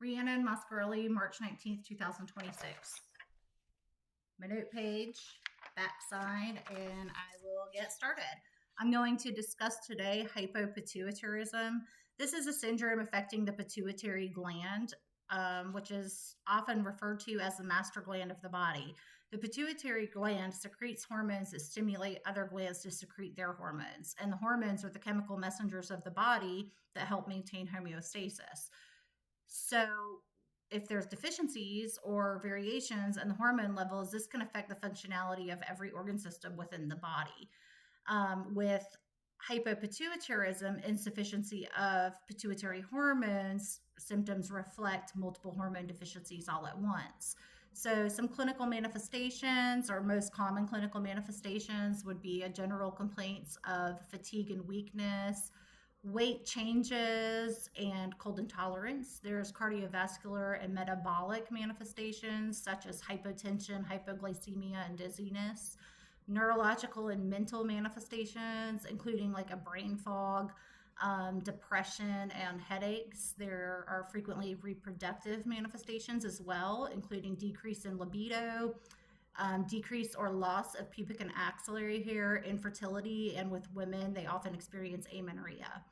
Rhiannon Mascarelli, March 19th, 2026. My note page, backside, and I will get started. I'm going to discuss today hypopituitarism. This is a syndrome affecting the pituitary gland, which is often referred to as the master gland of the body. The pituitary gland secretes hormones that stimulate other glands to secrete their hormones, and the hormones are the chemical messengers of the body that help maintain homeostasis. So if there's deficiencies or variations in the hormone levels, this can affect the functionality of every organ system within the body. With hypopituitarism, insufficiency of pituitary hormones, symptoms reflect multiple hormone deficiencies all at once. So some clinical manifestations, or most common clinical manifestations, would be a general complaints of fatigue and weakness, weight changes, and cold intolerance. There's cardiovascular and metabolic manifestations such as hypotension, hypoglycemia, and dizziness. Neurological and mental manifestations, including like a brain fog, depression, and headaches. There are frequently reproductive manifestations as well, including decrease in libido, decrease or loss of pubic and axillary hair, infertility, and with women, they often experience amenorrhea.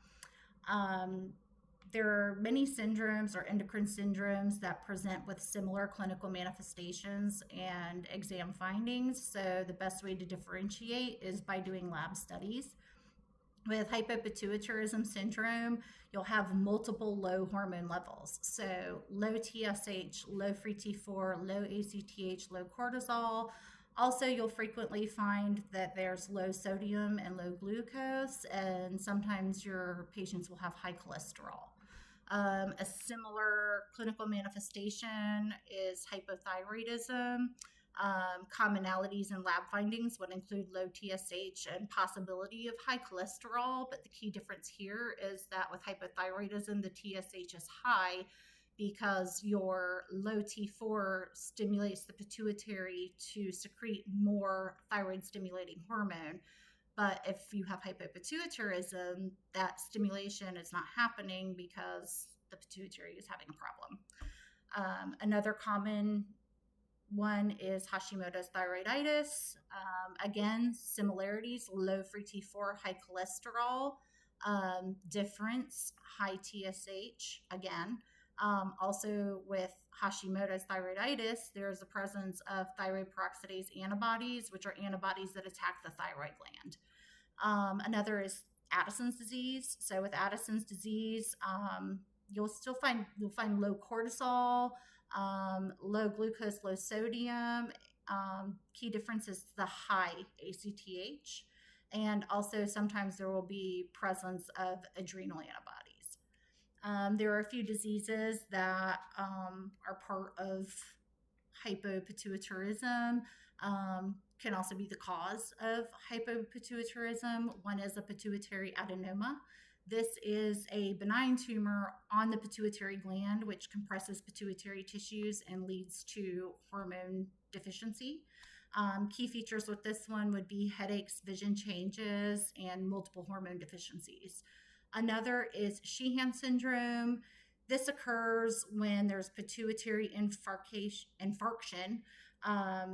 There are many syndromes or endocrine syndromes that present with similar clinical manifestations and exam findings. So the best way to differentiate is by doing lab studies. With hypopituitarism syndrome, you'll have multiple low hormone levels. So low TSH, low free T4, low ACTH, low cortisol. Also, you'll frequently find that there's low sodium and low glucose, and sometimes your patients will have high cholesterol. A similar clinical manifestation is hypothyroidism. Commonalities in lab findings would include low TSH and possibility of high cholesterol, but the key difference here is that with hypothyroidism, the TSH is high because your low T4 stimulates the pituitary to secrete more thyroid stimulating hormone. But if you have hypopituitarism, that stimulation is not happening because the pituitary is having a problem. Another common one is Hashimoto's thyroiditis. Again, similarities, low free T4, high cholesterol. Difference, high TSH, again. Also with Hashimoto's thyroiditis, there's a presence of thyroid peroxidase antibodies, which are antibodies that attack the thyroid gland. Another is Addison's disease. So with Addison's disease, you'll find low cortisol, low glucose, low sodium. Key difference is the high ACTH, and also sometimes there will be presence of adrenal antibodies. There are a few diseases that are part of hypopituitarism, can also be the cause of hypopituitarism. One is a pituitary adenoma. This is a benign tumor on the pituitary gland, which compresses pituitary tissues and leads to hormone deficiency. Key features with this one would be headaches, vision changes, and multiple hormone deficiencies. Another is Sheehan syndrome. This occurs when there's pituitary infarction,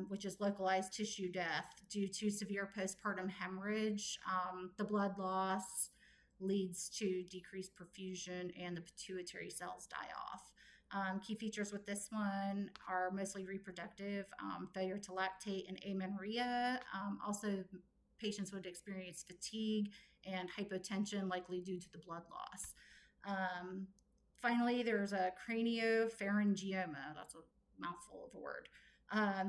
which is localized tissue death due to severe postpartum hemorrhage. The blood loss leads to decreased perfusion and the pituitary cells die off. Key features with this one are mostly reproductive, failure to lactate, and amenorrhea. Also, patients would experience fatigue and hypotension, likely due to the blood loss. Finally, there's a craniopharyngioma. That's a mouthful of a word.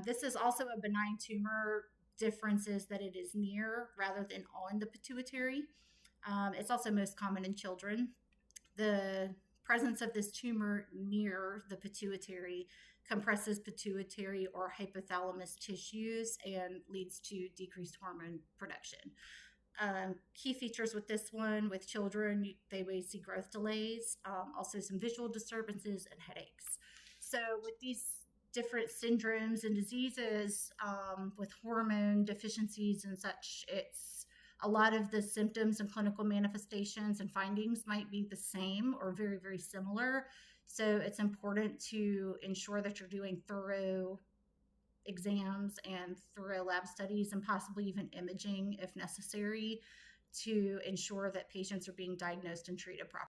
This is also a benign tumor. Difference is that it is near rather than on the pituitary. It's also most common in children. The presence of this tumor near the pituitary compresses pituitary or hypothalamus tissues and leads to decreased hormone production. Key features with this one, with children, they may see growth delays, also some visual disturbances and headaches. So with these different syndromes and diseases, with hormone deficiencies and such, it's A lot of the symptoms and clinical manifestations and findings might be the same or very, very similar. So it's important to ensure that you're doing thorough exams and thorough lab studies and possibly even imaging if necessary to ensure that patients are being diagnosed and treated properly.